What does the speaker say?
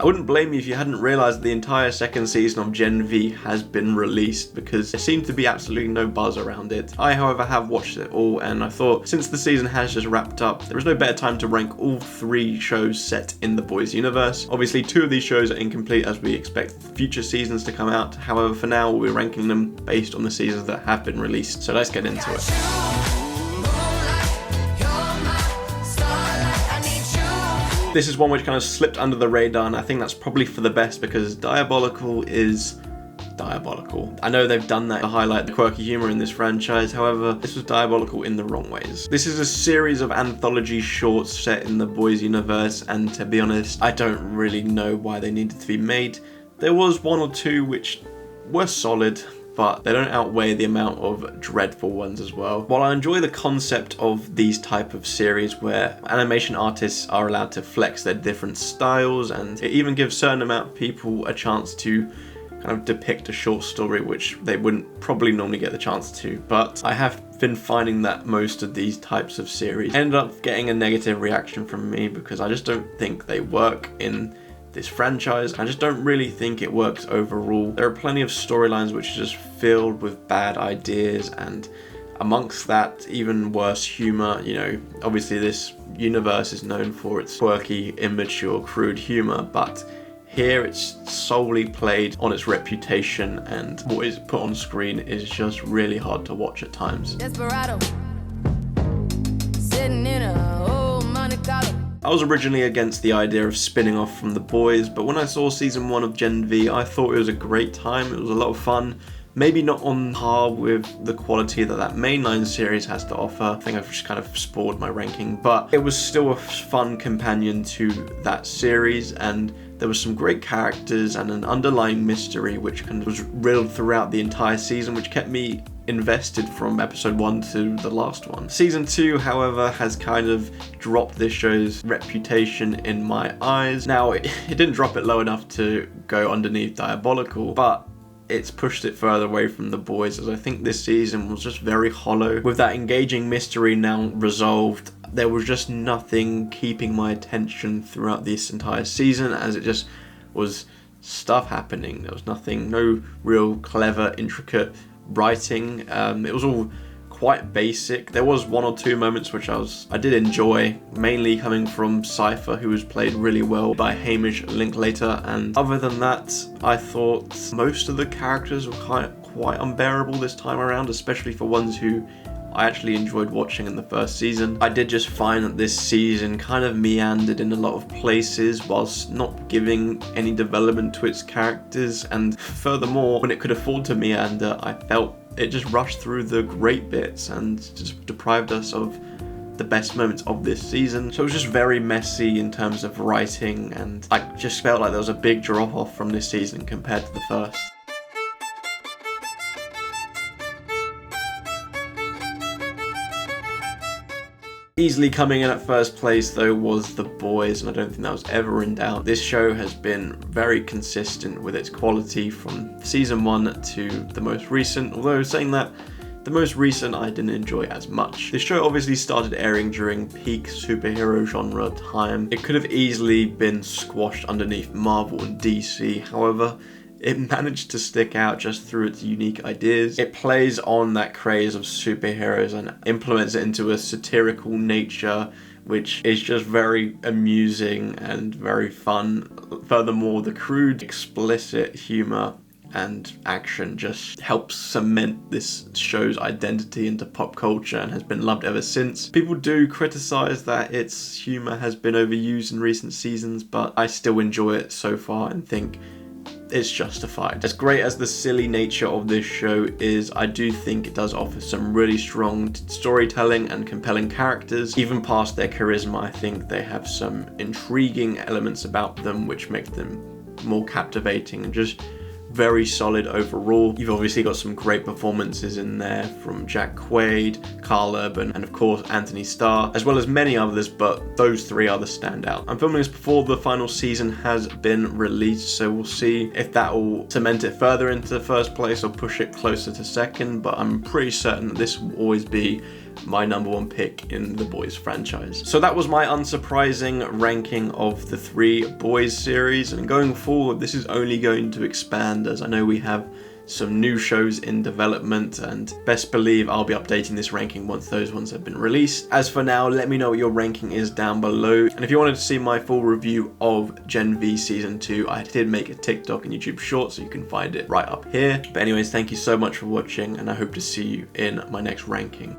I wouldn't blame you if you hadn't realised the entire second season of Gen V has been released, because there seemed to be absolutely no buzz around it. I, however, have watched it all, and I thought since the season has just wrapped up, there is no better time to rank all 3 shows set in the boys universe. Obviously, 2 of these shows are incomplete as we expect future seasons to come out. However, for now, we'll be ranking them based on the seasons that have been released. So let's get into it. This is one which kind of slipped under the radar, and I think that's probably for the best, because Diabolical is diabolical. I know they've done that to highlight the quirky humour in this franchise, however, this was diabolical in the wrong ways. This is a series of anthology shorts set in the boys universe, and to be honest, I don't really know why they needed to be made. There was 1 or 2 which were solid, but they don't outweigh the amount of dreadful ones as well. While I enjoy the concept of these type of series where animation artists are allowed to flex their different styles, and it even gives certain amount of people a chance to kind of depict a short story which they wouldn't probably normally get the chance to, but I have been finding that most of these types of series end up getting a negative reaction from me, because I just don't think they work in this franchise. I just don't really think it works overall. There are plenty of storylines which are just filled with bad ideas, and amongst that, even worse humour. You know, obviously this universe is known for its quirky, immature, crude humour, but here it's solely played on its reputation, and what is put on screen is just really hard to watch at times. Desperado, sitting in a old Monte Carlo. I was originally against the idea of spinning off from the boys, but when I saw season 1 of Gen V, I thought it was a great time. It was a lot of fun. Maybe not on par with the quality that mainline series has to offer. I think I've just kind of spoiled my ranking, but it was still a fun companion to that series, and there were some great characters and an underlying mystery which kind of was riddled throughout the entire season, which kept me invested from episode 1 to the last one. Season 2, however, has kind of dropped this show's reputation in my eyes. Now, it didn't drop it low enough to go underneath Diabolical, but it's pushed it further away from the boys, as I think this season was just very hollow. With that engaging mystery now resolved, there was just nothing keeping my attention throughout this entire season, as it just was stuff happening. There was nothing, no real clever, intricate writing. It was all quite basic. There was 1 or 2 moments which I did enjoy, mainly coming from Cypher, who was played really well by Hamish Linklater, and other than that, I thought most of the characters were quite unbearable this time around, especially for ones who I actually enjoyed watching in the first season. I did just find that this season kind of meandered in a lot of places whilst not giving any development to its characters, and furthermore, when it could afford to meander, I felt it just rushed through the great bits and just deprived us of the best moments of this season. So it was just very messy in terms of writing, and I just felt like there was a big drop off from this season compared to the first. Easily coming in at first place though was The Boys, and I don't think that was ever in doubt. This show has been very consistent with its quality from season 1 to the most recent, although saying that, the most recent I didn't enjoy as much. This show obviously started airing during peak superhero genre time. It could have easily been squashed underneath Marvel and DC, however, it managed to stick out just through its unique ideas. It plays on that craze of superheroes and implements it into a satirical nature, which is just very amusing and very fun. Furthermore, the crude, explicit humor and action just helps cement this show's identity into pop culture and has been loved ever since. People do criticize that its humor has been overused in recent seasons, but I still enjoy it so far and think it's justified. As great as the silly nature of this show is, I do think it does offer some really strong storytelling and compelling characters. Even past their charisma, I think they have some intriguing elements about them which make them more captivating and just very solid overall. You've obviously got some great performances in there from Jack Quaid, Carl Urban, and of course Anthony Starr, as well as many others, but those 3 are the standout. I'm filming this before the final season has been released, so we'll see if that will cement it further into the first place or push it closer to second, but I'm pretty certain that this will always be my #1 pick in the Boys franchise. So that was my unsurprising ranking of the 3 Boys series, and going forward this is only going to expand as I know we have some new shows in development, and best believe I'll be updating this ranking once those ones have been released. As for now, let me know what your ranking is down below, and if you wanted to see my full review of Gen V Season 2, I did make a TikTok and YouTube short, so you can find it right up here. But anyways, thank you so much for watching, and I hope to see you in my next ranking.